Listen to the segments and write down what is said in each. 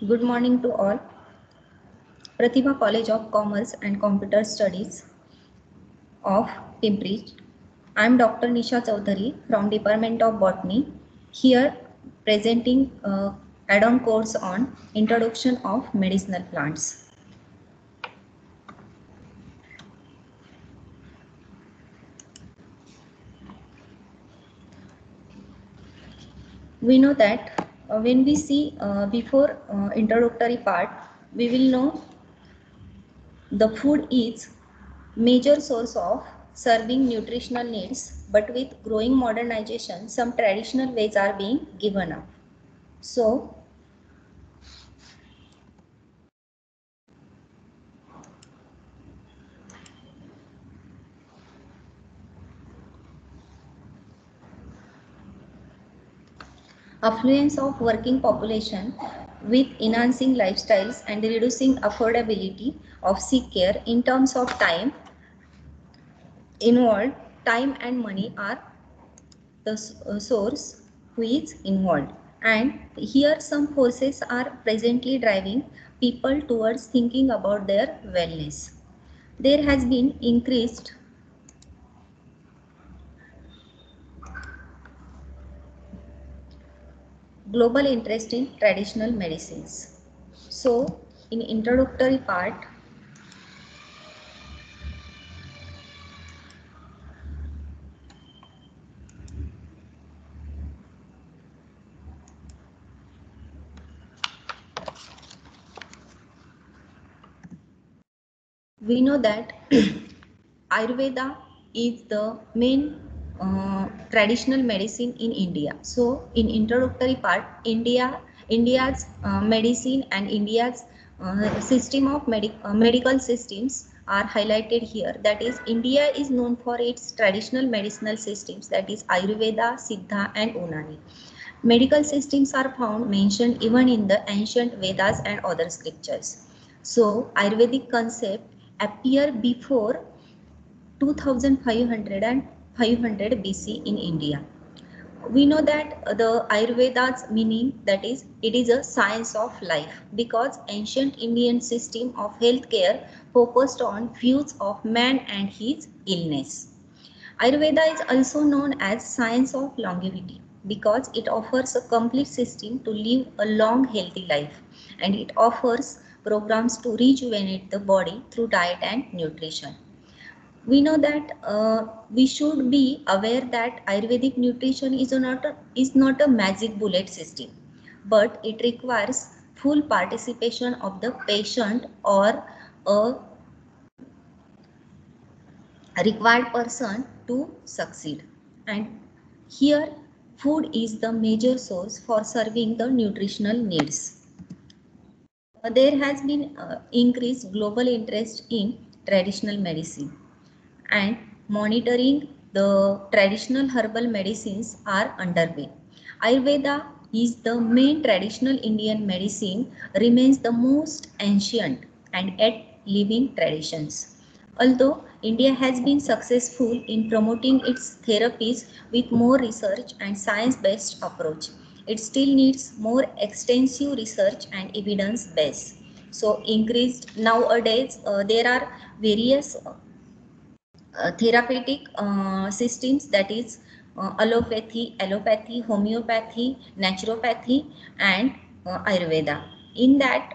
Good morning to all. Pratibha College of Commerce and Computer Studies of Pimpri. I am Dr. Nisha Chaudhary from Department of Botany, here presenting add-on course on Introduction of Medicinal Plants. We know that when we see before introductory part, we will know the food is major source of serving nutritional needs, but with growing modernization, some traditional ways are being given up. So, affluence of working population with enhancing lifestyles and reducing affordability of sick care in terms of time involved, time and money are the source who is involved, and here some forces are presently driving people towards thinking about their wellness. There has been increased global interest in traditional medicines. So in introductory part, we know that Ayurveda is the main traditional medicine in India. So in introductory part, India's medicine and India's system of medical systems are highlighted here. That is, India is known for its traditional medicinal systems, that is Ayurveda, Siddha and Unani. Medical systems are found mentioned even in the ancient Vedas and other scriptures. So Ayurvedic concept appear before 2500 and 500 BC in India. We know that the Ayurveda's meaning, that is, it is a science of life, because ancient Indian system of healthcare focused on views of man and his illness. Ayurveda is also known as science of longevity because it offers a complete system to live a long healthy life, and it offers programs to rejuvenate the body through diet and nutrition. We know that we should be aware that Ayurvedic nutrition is not a magic bullet system, but it requires full participation of the patient or a required person to succeed. And here, food is the major source for serving the nutritional needs. There has been increased global interest in traditional medicine, and monitoring the traditional herbal medicines are underway. Ayurveda is the main traditional Indian medicine, remains the most ancient and yet living traditions. Although India has been successful in promoting its therapies with more research and science-based approach, it still needs more extensive research and evidence base. So increased nowadays, there are various therapeutic systems, that is allopathy, homeopathy, naturopathy and Ayurveda. In that,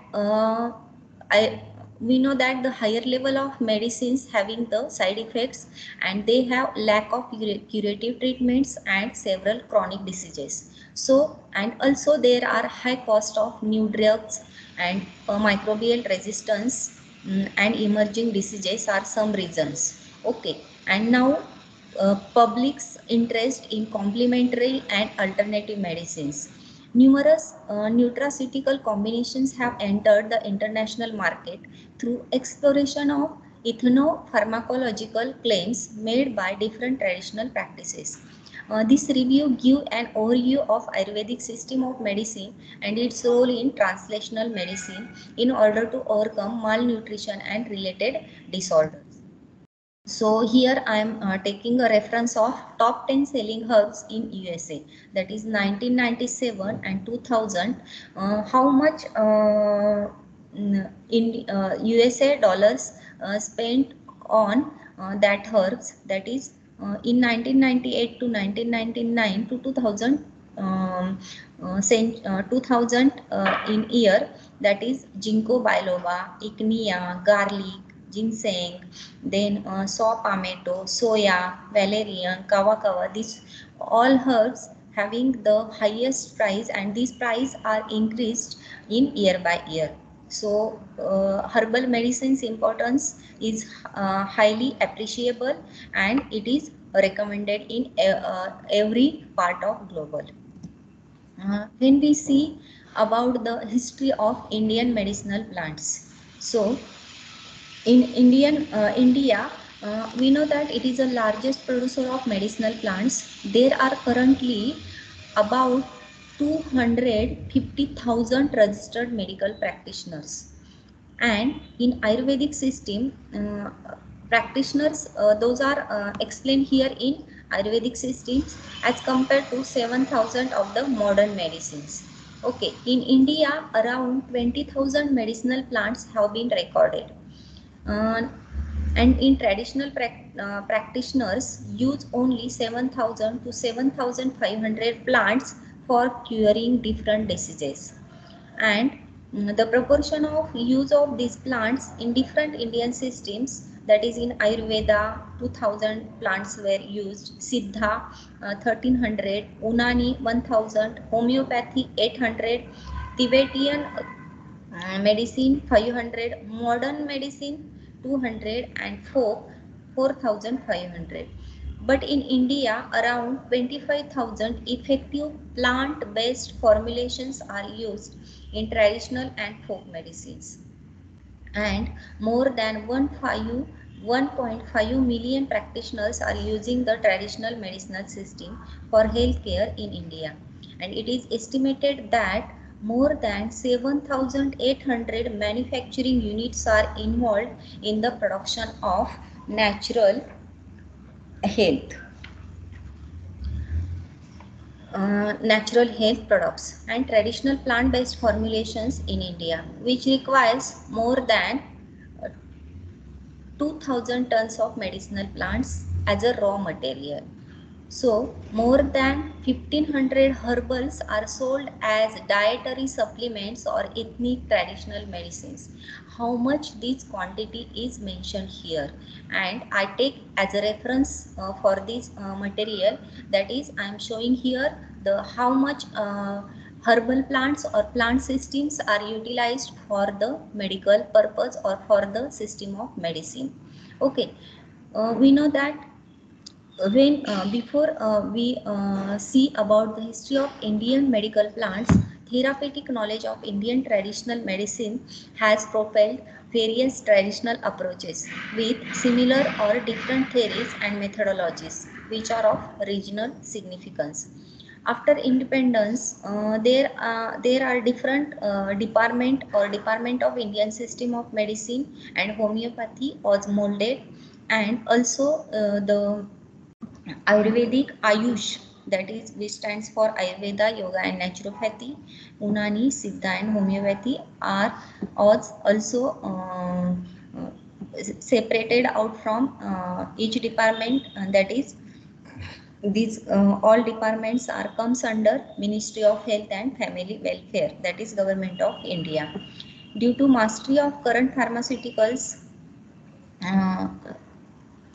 we know that the higher level of medicines having the side effects, and they have lack of curative treatments and several chronic diseases. So, and also there are high cost of new drugs and microbial resistance, and emerging diseases are some reasons. Okay, and now public's interest in complementary and alternative medicines. Numerous nutraceutical combinations have entered the international market through exploration of ethnopharmacological claims made by different traditional practices. This review gives an overview of Ayurvedic system of medicine and its role in translational medicine in order to overcome malnutrition and related disorders. So here I am taking a reference of top 10 selling herbs in USA, that is 1997 and 2000. How much in USA dollars spent on that herbs, that is in 1998 to 1999 to 2000, 2000 in year, that is ginkgo biloba, ichnia, garlic, ginseng, then saw palmetto, soya, valerian, kava. These all herbs having the highest price, and these price are increased in year by year. So herbal medicine's importance is highly appreciable, and it is recommended in every part of global. When we see about the history of Indian medicinal plants, so in India, we know that it is the largest producer of medicinal plants. There are currently about 250,000 registered medical practitioners. And in Ayurvedic system, practitioners, those are explained here in Ayurvedic systems as compared to 7,000 of the modern medicines. Okay, in India, around 20,000 medicinal plants have been recorded. Uh, and in traditional practitioners use only 7,000 to 7,500 plants for curing different diseases. And the proportion of use of these plants in different Indian systems, that is in Ayurveda 2000 plants were used, Siddha 1300, Unani 1000, homeopathy 800, Tibetan medicine 500, modern medicine 200, and folk 4500. But in India, around 25,000 effective plant-based formulations are used in traditional and folk medicines, and more than 1.5 million practitioners are using the traditional medicinal system for healthcare in India. And it is estimated that more than 7,800 manufacturing units are involved in the production of natural health. Natural health products and traditional plant-based formulations in India, which requires more than 2,000 tons of medicinal plants as a raw material. So, more than 1,500 herbals are sold as dietary supplements or ethnic traditional medicines. How much this quantity is mentioned here, and I take as a reference for this material, that is I am showing here the how much herbal plants or plant systems are utilized for the medical purpose or for the system of medicine. Okay, we know that when before we see about the history of Indian medical plants, therapeutic knowledge of Indian traditional medicine has propelled various traditional approaches with similar or different theories and methodologies which are of regional significance. After independence, there are different department of Indian system of medicine, and homeopathy was molded, and also the Ayurvedic Ayush, that is which stands for Ayurveda, Yoga and Naturopathy, Unani, Siddha and Homeopathy are also separated out from each department, that is these all departments are comes under Ministry of Health and Family Welfare, that is Government of India. Due to mastery of current pharmaceuticals, uh,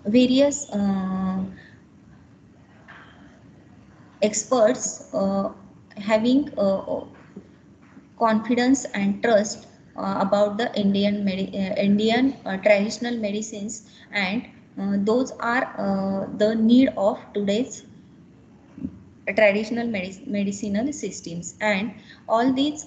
various experts having confidence and trust about the Indian traditional medicines, and those are the need of today's traditional medicinal systems. And all these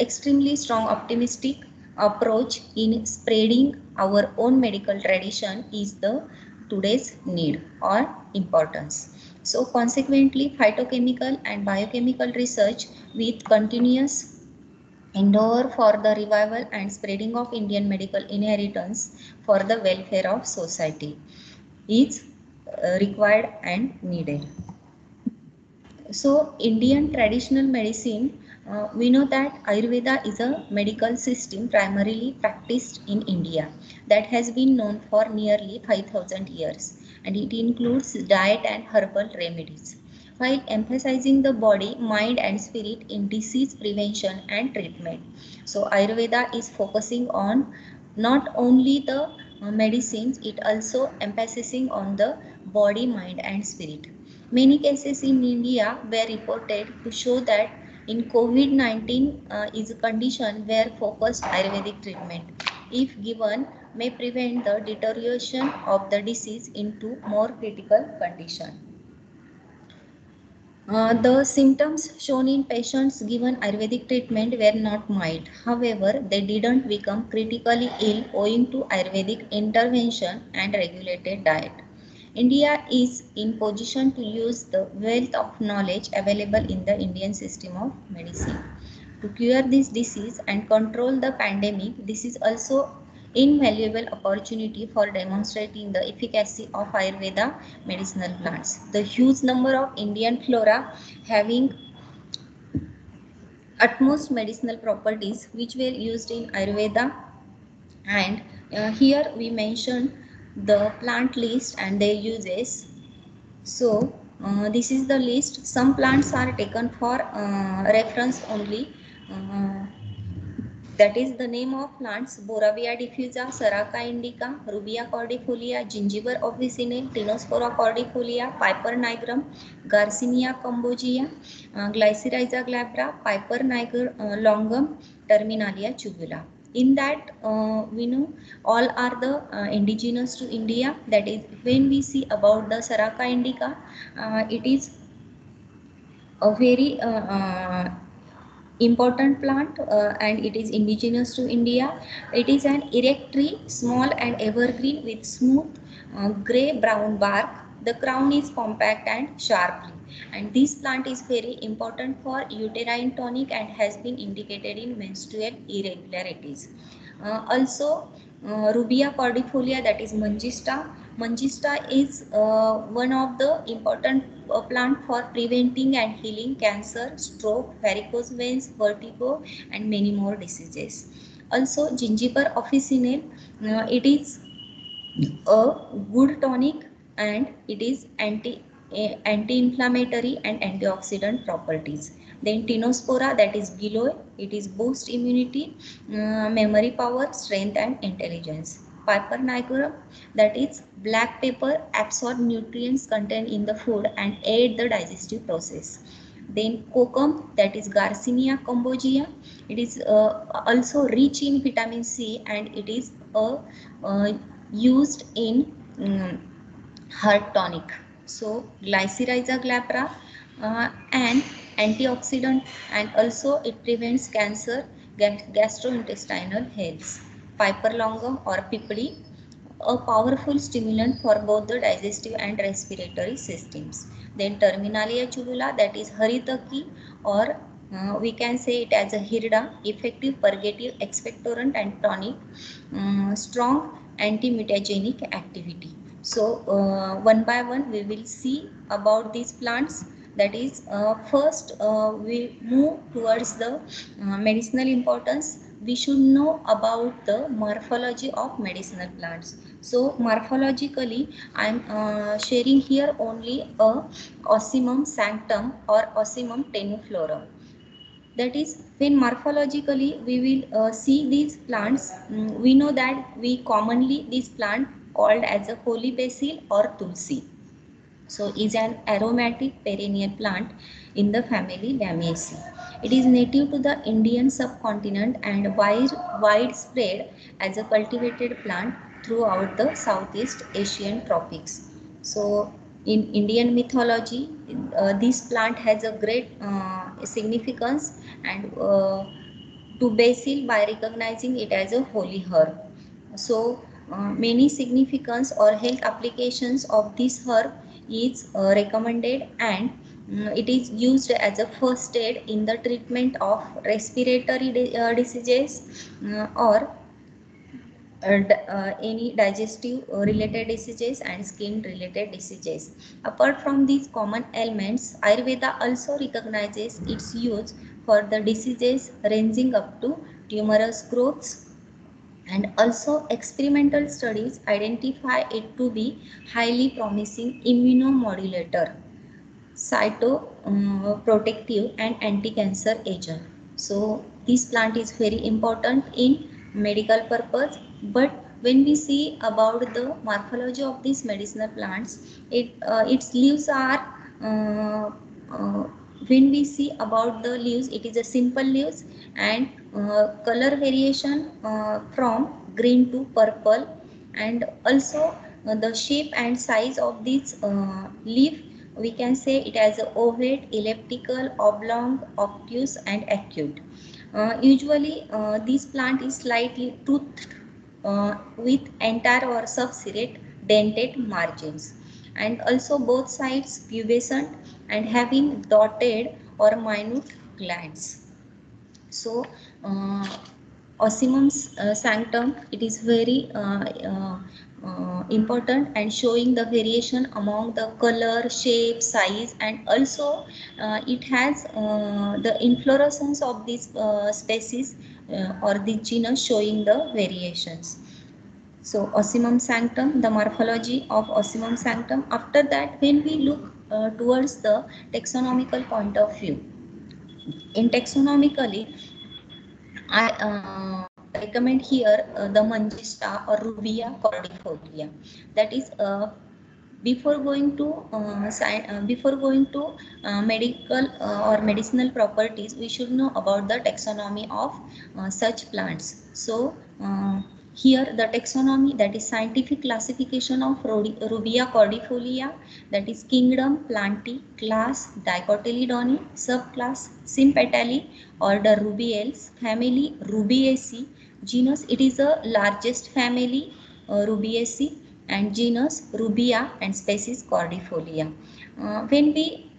extremely strong optimistic approach in spreading our own medical tradition is the today's need or importance. So consequently, phytochemical and biochemical research with continuous endeavor for the revival and spreading of Indian medical inheritance for the welfare of society is required and needed. So, Indian traditional medicine, we know that Ayurveda is a medical system primarily practiced in India that has been known for nearly 5000 years, and it includes diet and herbal remedies while emphasizing the body, mind, and spirit in disease prevention and treatment. So, Ayurveda is focusing on not only the medicines, it also emphasizing on the body, mind, and spirit. Many cases in India were reported to show that in COVID-19 is a condition where focused Ayurvedic treatment, if given, may prevent the deterioration of the disease into more critical condition. The symptoms shown in patients given Ayurvedic treatment were not mild. However, they didn't become critically ill owing to Ayurvedic intervention and regulated diet. India is in position to use the wealth of knowledge available in the Indian system of medicine to cure this disease and control the pandemic. This is also invaluable opportunity for demonstrating the efficacy of Ayurveda medicinal plants. The huge number of Indian flora having utmost medicinal properties which were used in Ayurveda, and here we mention the plant list and their uses. So this is the list. Some plants are taken for reference only. That is the name of plants: Boravia diffusa, Saraca indica, Rubia cordifolia, Gingiber officinae, Tinospora cordifolia, Piper nigrum, Garcinia cambogia, Glycyrrhiza glabra, Piper longum, Terminalia tubula. In that, we know all are the indigenous to India. That is, when we see about the Saraca indica, it is a very important plant and it is indigenous to India. It is an erect tree, small and evergreen with smooth grey brown bark. The crown is compact and sharply. And this plant is very important for uterine tonic and has been indicated in menstrual irregularities. Also, Rubia cordifolia, that is Mangista. Mangista is one of the important plant for preventing and healing cancer, stroke, varicose veins, vertigo, and many more diseases. Also, Gingiber officinae, it is a good tonic and it is anti-inflammatory and antioxidant properties. Then Tinospora, that is giloy, it is boost immunity, memory power, strength and intelligence. Piper nigrum, that is black pepper, absorb nutrients contained in the food and aid the digestive process. Then kokum, that is Garcinia cambogia, it is also rich in vitamin C and it is used in heart tonic. So Glycyrrhiza glabra, an antioxidant, and also it prevents cancer, gastrointestinal health. Piper longum or pipdi, a powerful stimulant for both the digestive and respiratory systems. Then Terminalia tubula, that is haritaki, or we can say it as a hirda, effective purgative, expectorant and tonic, strong anti-mutagenic activity. So one by one we will see about these plants. That is, first we move towards the medicinal importance. We should know about the morphology of medicinal plants. So morphologically, I am sharing here only a Ocimum sanctum or Ocimum tenuiflorum. That is, when morphologically we will see these plants, we know that we commonly this plant called as a holy basil or tulsi. So is an aromatic perennial plant in the family Lamiaceae. It is native to the Indian subcontinent and widespread as a cultivated plant throughout the Southeast Asian tropics. So in Indian mythology, this plant has a great significance and to basil by recognizing it as a holy herb. So many significance or health applications of this herb is recommended, and It is used as a first aid in the treatment of respiratory diseases or any digestive related diseases and skin related diseases. Apart from these common ailments, Ayurveda also recognizes its use for the diseases ranging up to tumorous growths, and also experimental studies identify it to be highly promising immunomodulator, cytoprotective and anti-cancer agent. So this plant is very important in medical purpose. But when we see about the morphology of these medicinal plants, its leaves are uh, uh, when we see about the leaves, it is a simple leaves, and color variation from green to purple, and also the shape and size of this leaf, we can say it as a ovate, elliptical, oblong, obtuse and acute. Usually this plant is slightly toothed with entire or subserate dentate margins, and also both sides pubescent and having dotted or minute glands. So Ossimum sanctum, it is very important, and showing the variation among the color, shape, size, and also it has the inflorescence of this species or the genus showing the variations. So Ossimum sanctum, the morphology of Ossimum sanctum. After that, when we look towards the taxonomical point of view, in taxonomically, I recommend here the Mangista or Rubia cordifolia. That is, before going to medical or medicinal properties, we should know about the taxonomy of such plants. So here the taxonomy, that is scientific classification of Rubia cordifolia, that is kingdom Plantae, class Dicotyledone, subclass Sympetalae, order Rubiales, family Rubiaceae, genus, it is the largest family Rubiaceae, and genus Rubia, and species Cordifolia. When we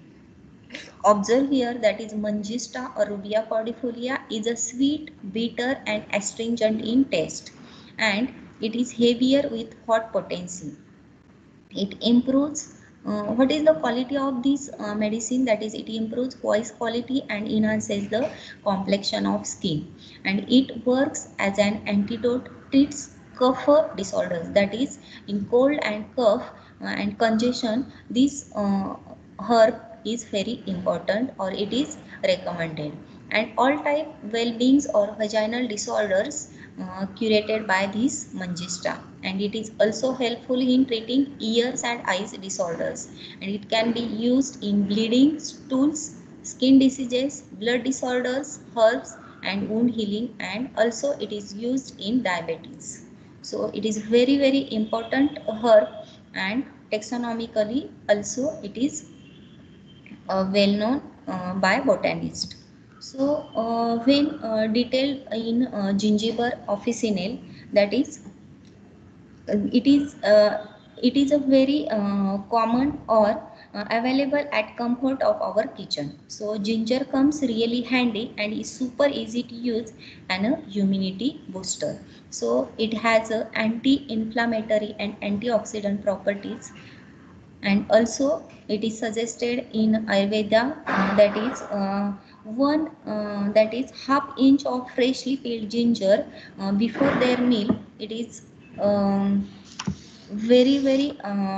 observe here, that is Mangista or Rubia cordifolia is a sweet, bitter and astringent in taste, and it is heavier with hot potency. It improves what is the quality of this medicine, that is it improves voice quality and enhances the complexion of skin, and it works as an antidote, treats cough disorders, that is in cold and cough and congestion. This herb is very important, or it is recommended, and all type well-beings or vaginal disorders curated by this Mangista, and it is also helpful in treating ears and eyes disorders, and it can be used in bleeding, stools, skin diseases, blood disorders, herbs and wound healing, and also it is used in diabetes. So it is very important herb, and taxonomically also it is well known by botanists. So when detailed in gingiber officinale, that is it is it is a very common or available at comfort of our kitchen. So ginger comes really handy and is super easy to use, and a immunity booster. So it has a anti-inflammatory and antioxidant properties, and also it is suggested in Ayurveda, that is one that is half inch of freshly peeled ginger before their meal. It is um, very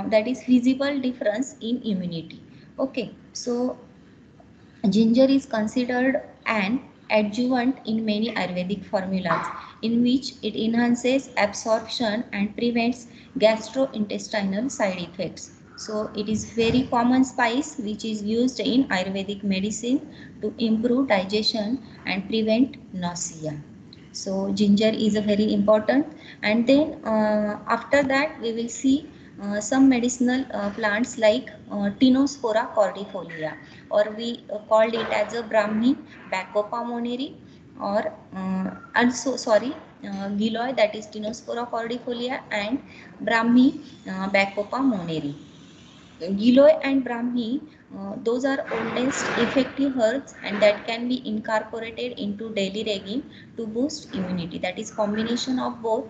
that is visible difference in immunity. Okay, so ginger is considered an adjuvant in many Ayurvedic formulas, in which it enhances absorption and prevents gastrointestinal side effects. So it is very common spice which is used in Ayurvedic medicine to improve digestion and prevent nausea. So ginger is a very important, and then after that we will see some medicinal plants like Tinospora cordifolia, or we called it as a Brahmi Bacopa moneri, or also sorry Giloy, that is Tinospora cordifolia, and Brahmi Bacopa moneri. Giloy and Brahmi, those are oldest effective herbs and that can be incorporated into daily regime to boost immunity. That is combination of both,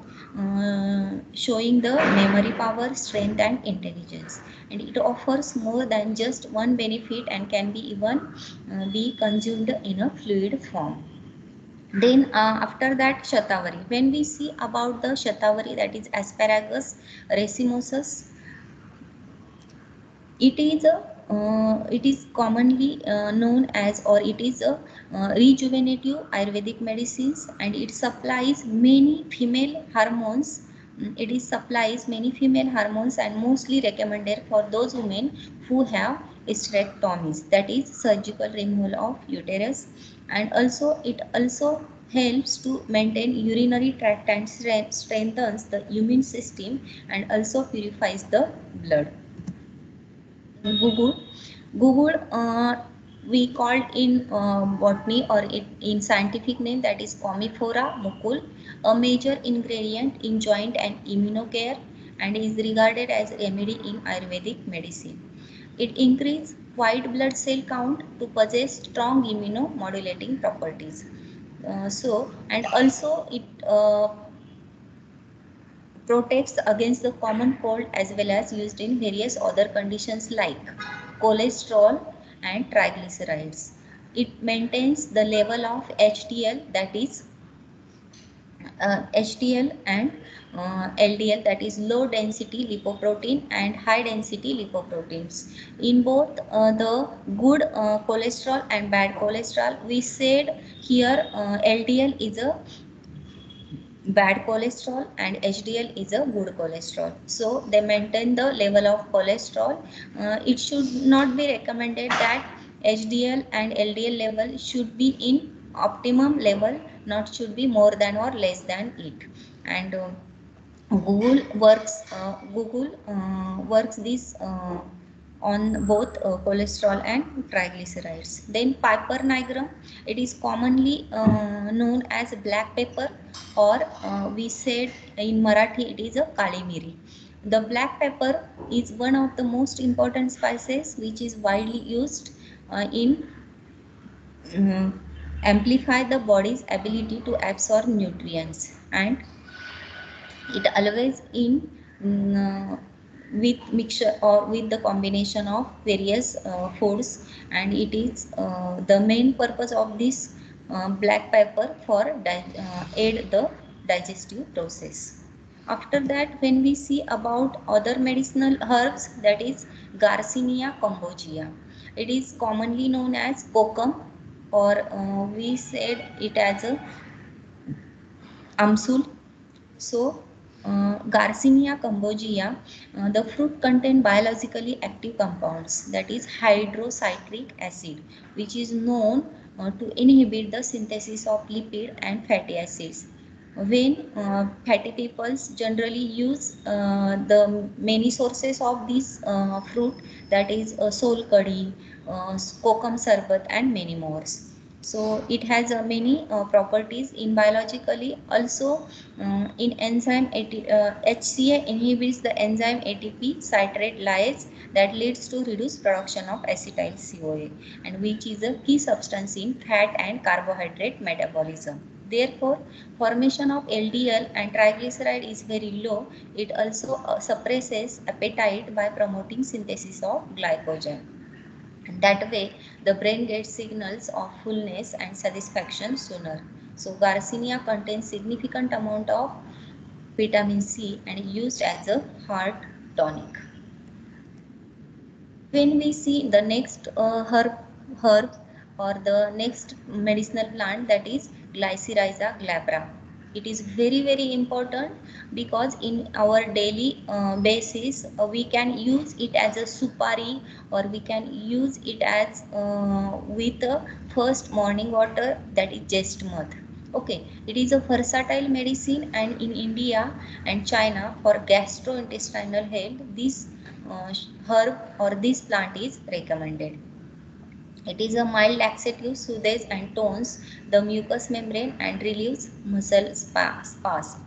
showing the memory power, strength and intelligence. And it offers more than just one benefit and can be even be consumed in a fluid form. Then after that, Shatavari. When we see about the Shatavari, that is Asparagus racemosus, it is commonly known as, or it is a rejuvenative Ayurvedic medicines, and it supplies many female hormones. It is supplies many female hormones and mostly recommended for those women who have hysterectomies, that is surgical removal of uterus, and also it also helps to maintain urinary tract and strengthens the immune system and also purifies the blood. Gugul. Gugul, we called in botany or in scientific name, that is Commiphora mucul, a major ingredient in joint and immunocare and is regarded as remedy in Ayurvedic medicine. It increases white blood cell count to possess strong immunomodulating properties. And also it protects against the common cold as well as used in various other conditions like cholesterol and triglycerides. It maintains the level of HDL, that is HDL and LDL, that is low density lipoprotein and high density lipoproteins. In both the good cholesterol and bad cholesterol, we said here LDL is a bad cholesterol and HDL is a good cholesterol. So they maintain the level of cholesterol. It should not be recommended that HDL and LDL level should be in optimum level, not should be more than or less than it. And Google works this on both cholesterol and triglycerides. Then piper nigrum, it is commonly known as black pepper, or we said in Marathi it is a kali miri. The black pepper is one of the most important spices which is widely used in amplify the body's ability to absorb nutrients, and it always in with mixture or with the combination of various foods, and it is the main purpose of this black pepper for aid the digestive process. After that, when we see about other medicinal herbs, that is Garcinia cambogia, it is commonly known as kokum, or we said it as a amsul. So, Garcinia cambogia, the fruit contain biologically active compounds, that is hydrocytric acid, which is known to inhibit the synthesis of lipid and fatty acids. When fatty people generally use the many sources of this fruit, that is sol curry, kokum sarbat, and many more. So it has many properties in biologically. Also in enzyme HCA inhibits the enzyme ATP citrate lyase that leads to reduced production of acetyl CoA, and which is a key substance in fat and carbohydrate metabolism. Therefore, formation of LDL and triglyceride is very low. It also suppresses appetite by promoting synthesis of glycogen. And that way, the brain gets signals of fullness and satisfaction sooner. So, Garcinia contains significant amount of vitamin C and used as a heart tonic. When we see the next herb or the next medicinal plant, that is Glycyrrhiza glabra. It is very important because in our daily basis we can use it as a supari, or we can use it as with first morning water, that is just mud. Okay, it is a versatile medicine, and in India and China for gastrointestinal health, this herb or this plant is recommended. It is a mild laxative, soothes and tones the mucous membrane and relieves muscle spasm.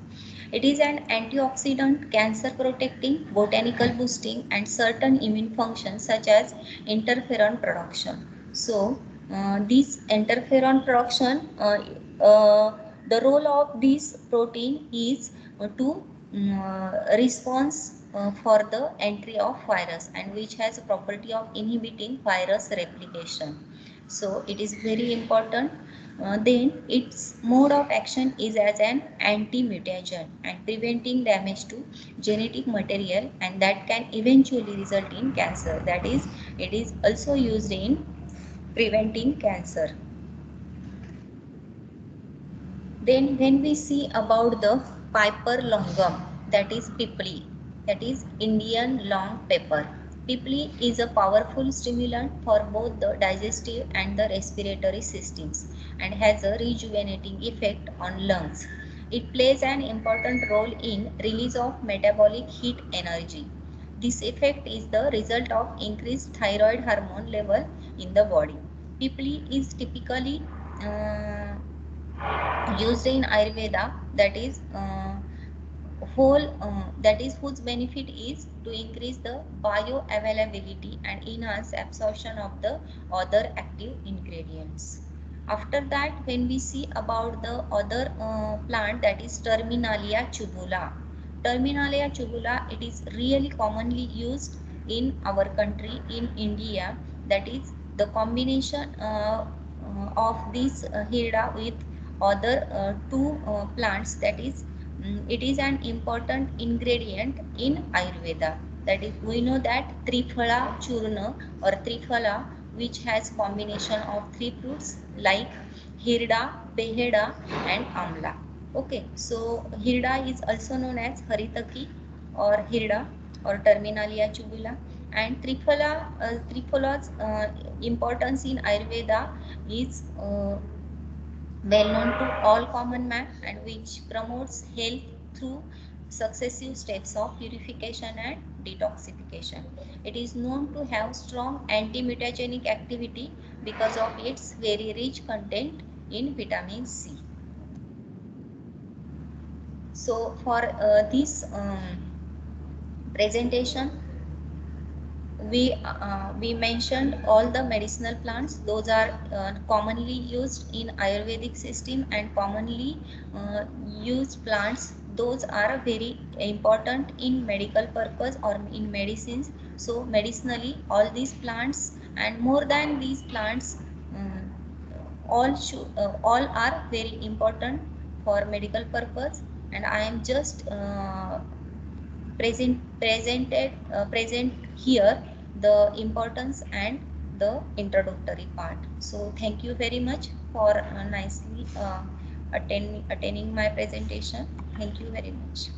It is an antioxidant, cancer protecting, botanical boosting, and certain immune functions such as interferon production. So, this interferon production, the role of this protein is to response for the entry of virus, and which has a property of inhibiting virus replication. So it is very important. Then its mode of action is as an anti-mutagen and preventing damage to genetic material, and that can eventually result in cancer. That is, it is also used in preventing cancer. Then when we see about the Piper longum, that is pipli, that is Indian long pepper. Pipli is a powerful stimulant for both the digestive and the respiratory systems and has a rejuvenating effect on lungs. It plays an important role in release of metabolic heat energy. This effect is the result of increased thyroid hormone level in the body. Pipli is typically used in Ayurveda, that is whose benefit is to increase the bioavailability and enhance absorption of the other active ingredients. After that, when we see about the other plant, that is Terminalia tubula. Terminalia tubula, it is really commonly used in our country, in India. That is the combination of this Hirda with other two plants, that is it is an important ingredient in Ayurveda. That is, we know that Triphala Churna or Triphala, which has combination of three fruits like Hirda, Beheda and Amla. Okay, so Hirda is also known as Haritaki or Hirda or Terminalia tubula, and Triphala's importance in Ayurveda is well known to all common man, and which promotes health through successive steps of purification and detoxification. It is known to have strong anti-mutagenic activity because of its very rich content in vitamin C. So for this presentation, we mentioned all the medicinal plants. Those are commonly used in Ayurvedic system and commonly used plants. Those are very important in medical purpose or in medicines. So medicinally, all these plants and more than these plants, all are very important for medical purpose. And I am just present here the importance and the introductory part. So thank you very much for nicely attending my presentation. Thank you very much.